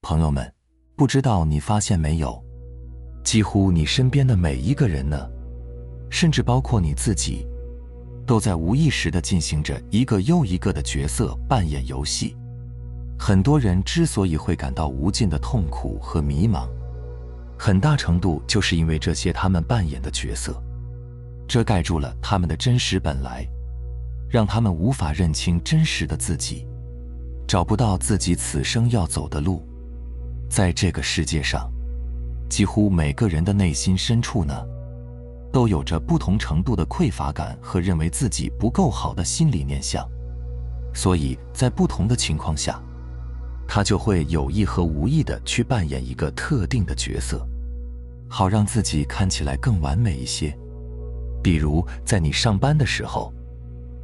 朋友们，不知道你发现没有，几乎你身边的每一个人呢，甚至包括你自己，都在无意识地进行着一个又一个的角色扮演游戏。很多人之所以会感到无尽的痛苦和迷茫，很大程度就是因为这些他们扮演的角色，遮盖住了他们的真实本来，让他们无法认清真实的自己，找不到自己此生要走的路。在这个世界上，几乎每个人的内心深处呢，都有着不同程度的匮乏感和认为自己不够好的心理念想，所以在不同的情况下，他就会有意和无意地去扮演一个特定的角色，好让自己看起来更完美一些。比如在你上班的时候，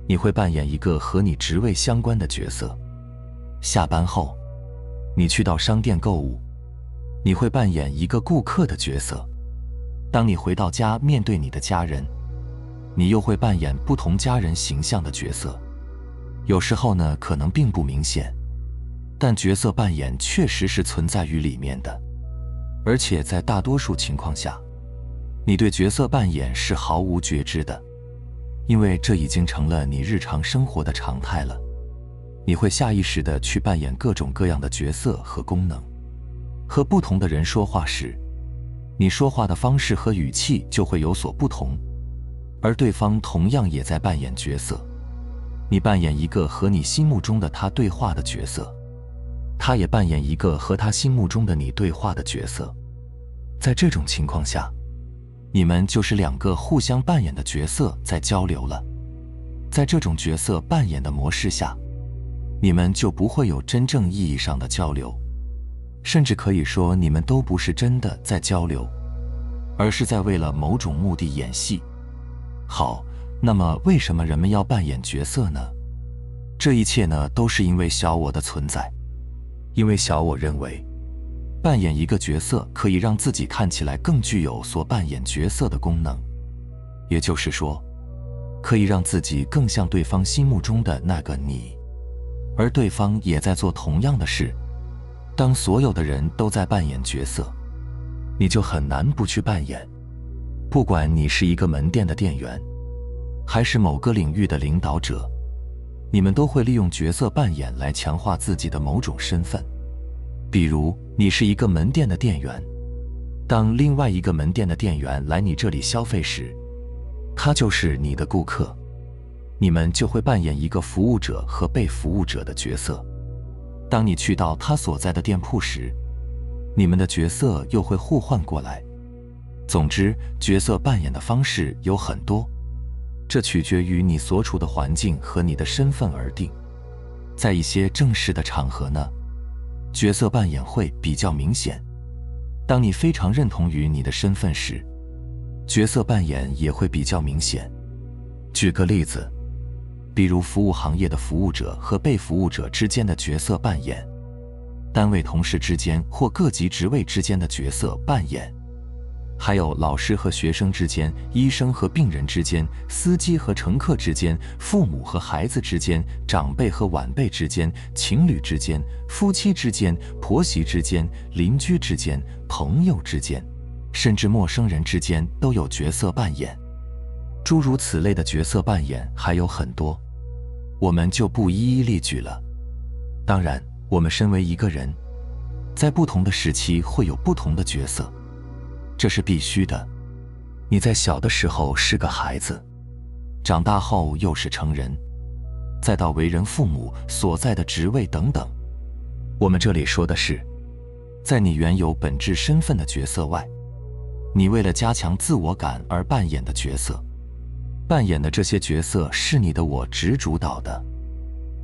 你会扮演一个和你职位相关的角色；下班后，你去到商店购物，你会扮演一个顾客的角色；当你回到家面对你的家人，你又会扮演不同家人形象的角色。有时候呢，可能并不明显，但角色扮演确实是存在于里面的，而且在大多数情况下，你对角色扮演是毫无觉知的，因为这已经成了你日常生活的常态了。你会下意识地去扮演各种各样的角色和功能。和不同的人说话时，你说话的方式和语气就会有所不同，而对方同样也在扮演角色。你扮演一个和你心目中的他对话的角色，他也扮演一个和他心目中的你对话的角色。在这种情况下，你们就是两个互相扮演的角色在交流了。在这种角色扮演的模式下，你们就不会有真正意义上的交流，甚至可以说你们都不是真的在交流，而是在为了某种目的演戏。好，那么为什么人们要扮演角色呢？这一切呢，都是因为小我的存在。因为小我认为，扮演一个角色可以让自己看起来更具有所扮演角色的功能，也就是说，可以让自己更像对方心目中的那个你，而对方也在做同样的事。当所有的人都在扮演角色，你就很难不去扮演。不管你是一个门店的店员，还是某个领域的领导者，你们都会利用角色扮演来强化自己的某种身份。比如，你是一个门店的店员，当另外一个门店的店员来你这里消费时，他就是你的顾客，你们就会扮演一个服务者和被服务者的角色。当你去到他所在的店铺时，你们的角色又会互换过来。总之，角色扮演的方式有很多，这取决于你所处的环境和你的身份而定。在一些正式的场合呢，角色扮演会比较明显。当你非常认同于你的身份时，角色扮演也会比较明显。举个例子，比如服务行业的服务者和被服务者之间的角色扮演，单位同事之间或各级职位之间的角色扮演，还有老师和学生之间、医生和病人之间、司机和乘客之间、父母和孩子之间、长辈和晚辈之间、情侣之间、夫妻之间、婆媳之间、邻居之间、朋友之间，甚至陌生人之间都有角色扮演。诸如此类的角色扮演还有很多，我们就不一一列举了。当然，我们身为一个人，在不同的时期会有不同的角色，这是必须的。你在小的时候是个孩子，长大后又是成人，再到为人父母所在的职位等等。我们这里说的是，在你原有本质身份的角色外，你为了加强自我感而扮演的角色。扮演的这些角色是你的我执主导的，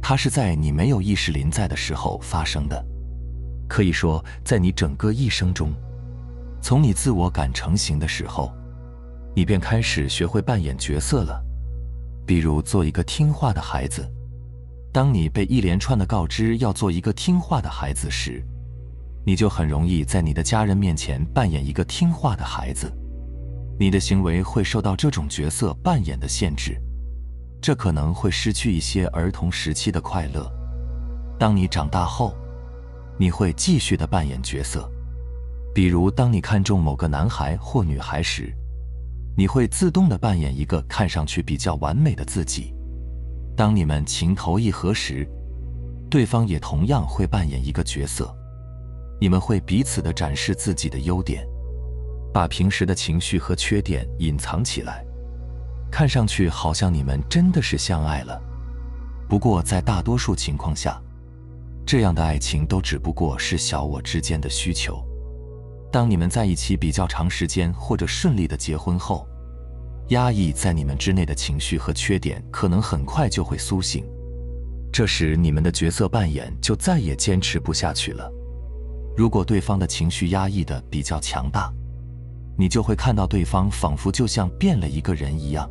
它是在你没有意识临在的时候发生的。可以说，在你整个一生中，从你自我感成型的时候，你便开始学会扮演角色了。比如做一个听话的孩子，当你被一连串的告知要做一个听话的孩子时，你就很容易在你的家人面前扮演一个听话的孩子。你的行为会受到这种角色扮演的限制，这可能会失去一些儿童时期的快乐。当你长大后，你会继续地扮演角色。比如当你看中某个男孩或女孩时，你会自动地扮演一个看上去比较完美的自己。当你们情投意合时，对方也同样会扮演一个角色。你们会彼此地展示自己的优点，把平时的情绪和缺点隐藏起来，看上去好像你们真的是相爱了。不过在大多数情况下，这样的爱情都只不过是小我之间的需求。当你们在一起比较长时间或者顺利的结婚后，压抑在你们之内的情绪和缺点可能很快就会苏醒，这时你们的角色扮演就再也坚持不下去了。如果对方的情绪压抑的比较强大，你就会看到对方仿佛就像变了一个人一样，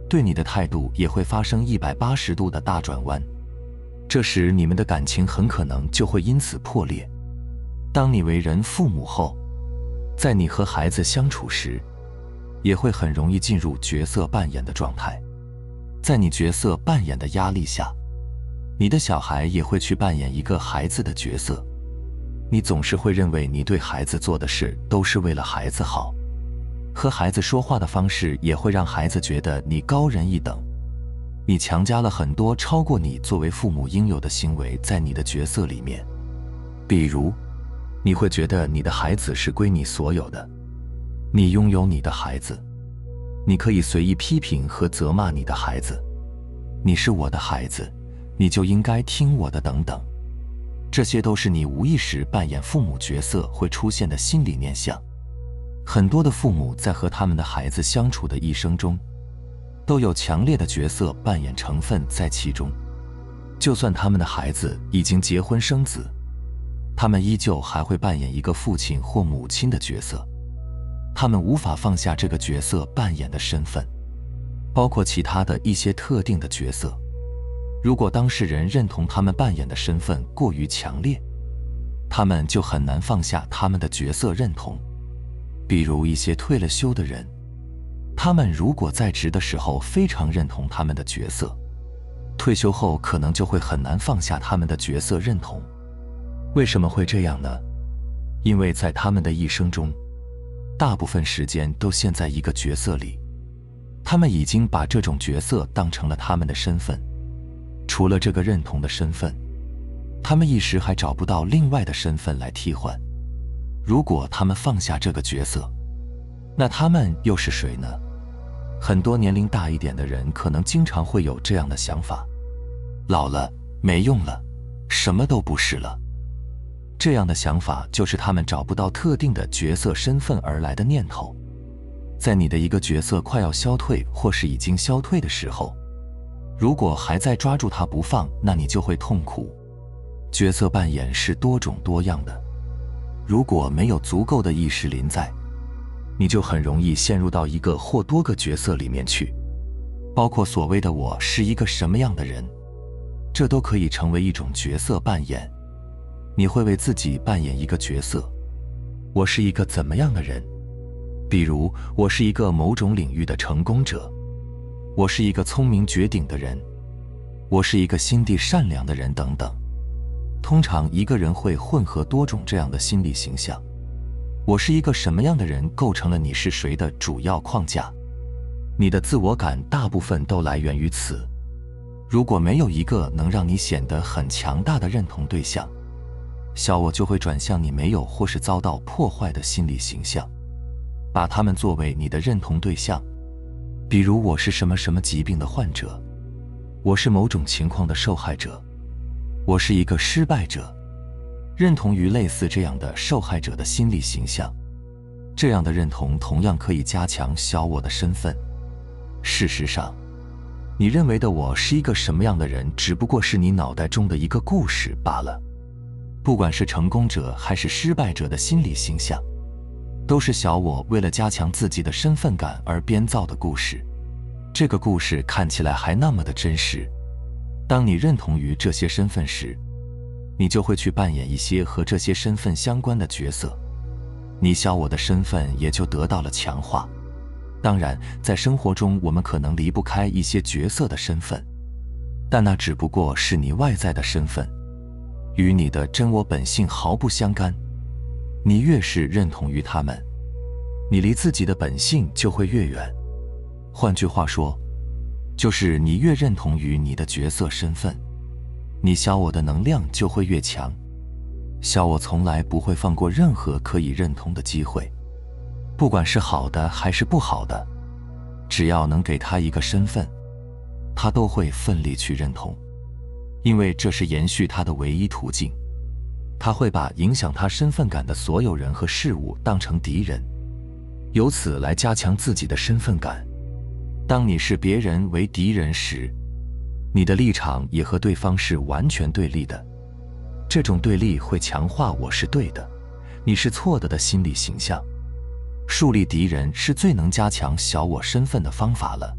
对你的态度也会发生180度的大转弯。这时你们的感情很可能就会因此破裂。当你为人父母后，在你和孩子相处时，也会很容易进入角色扮演的状态。在你角色扮演的压力下，你的小孩也会去扮演一个孩子的角色。你总是会认为你对孩子做的事都是为了孩子好，和孩子说话的方式也会让孩子觉得你高人一等。你强加了很多超过你作为父母应有的行为在你的角色里面。比如，你会觉得你的孩子是归你所有的，你拥有你的孩子，你可以随意批评和责骂你的孩子，你是我的孩子，你就应该听我的等等。这些都是你无意识扮演父母角色会出现的心理念想。很多的父母在和他们的孩子相处的一生中，都有强烈的角色扮演成分在其中。就算他们的孩子已经结婚生子，他们依旧还会扮演一个父亲或母亲的角色。他们无法放下这个角色扮演的身份，包括其他的一些特定的角色。如果当事人认同他们扮演的身份过于强烈，他们就很难放下他们的角色认同。比如一些退了休的人，他们如果在职的时候非常认同他们的角色，退休后可能就会很难放下他们的角色认同。为什么会这样呢？因为在他们的一生中，大部分时间都陷在一个角色里，他们已经把这种角色当成了他们的身份。除了这个认同的身份，他们一时还找不到另外的身份来替换。如果他们放下这个角色，那他们又是谁呢？很多年龄大一点的人可能经常会有这样的想法：老了，没用了，什么都不是了。这样的想法就是他们找不到特定的角色身份而来的念头。在你的一个角色快要消退或是已经消退的时候，如果还在抓住它不放，那你就会痛苦。角色扮演是多种多样的，如果没有足够的意识临在，你就很容易陷入到一个或多个角色里面去，包括所谓的我是一个什么样的人，这都可以成为一种角色扮演。你会为自己扮演一个角色，我是一个怎么样的人？比如，我是一个某种领域的成功者，我是一个聪明绝顶的人，我是一个心地善良的人等等。通常一个人会混合多种这样的心理形象。我是一个什么样的人构成了你是谁的主要框架。你的自我感大部分都来源于此。如果没有一个能让你显得很强大的认同对象，小我就会转向你没有或是遭到破坏的心理形象，把它们作为你的认同对象。比如，我是什么什么疾病的患者，我是某种情况的受害者，我是一个失败者。认同于类似这样的受害者的心理形象，这样的认同同样可以加强小我的身份。事实上，你认为的我是一个什么样的人，只不过是你脑袋中的一个故事罢了。不管是成功者还是失败者的心理形象，都是小我为了加强自己的身份感而编造的故事。这个故事看起来还那么的真实。当你认同于这些身份时，你就会去扮演一些和这些身份相关的角色，你小我的身份也就得到了强化。当然，在生活中我们可能离不开一些角色的身份，但那只不过是你外在的身份。与你的真我本性毫不相干。你越是认同于他们，你离自己的本性就会越远。换句话说，就是你越认同于你的角色身份，你小我的能量就会越强。小我从来不会放过任何可以认同的机会，不管是好的还是不好的，只要能给他一个身份，他都会奋力去认同，因为这是延续他的唯一途径。他会把影响他身份感的所有人和事物当成敌人，由此来加强自己的身份感。当你视别人为敌人时，你的立场也和对方是完全对立的。这种对立会强化我是对的，你是错的心理形象。树立敌人是最能加强小我身份的方法了。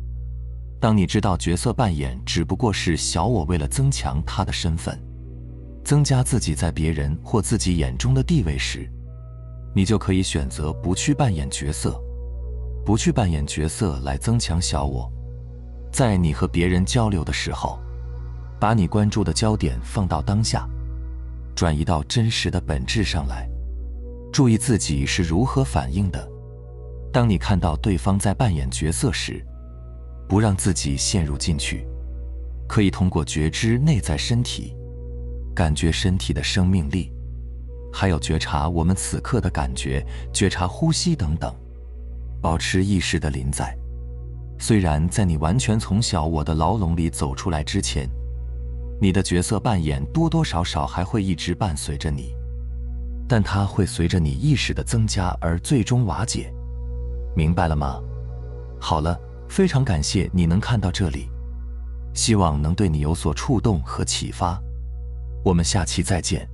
当你知道角色扮演只不过是小我为了增强他的身份，增加自己在别人或自己眼中的地位时，你就可以选择不去扮演角色，不去扮演角色来增强小我。在你和别人交流的时候，把你关注的焦点放到当下，转移到真实的本质上来，注意自己是如何反应的。当你看到对方在扮演角色时，不让自己陷入进去，可以通过觉知内在身体，感觉身体的生命力，还有觉察我们此刻的感觉，觉察呼吸等等，保持意识的临在。虽然在你完全从小我的牢笼里走出来之前，你的角色扮演多多少少还会一直伴随着你，但它会随着你意识的增加而最终瓦解。明白了吗？好了，非常感谢你能看到这里，希望能对你有所触动和启发。我们下期再见。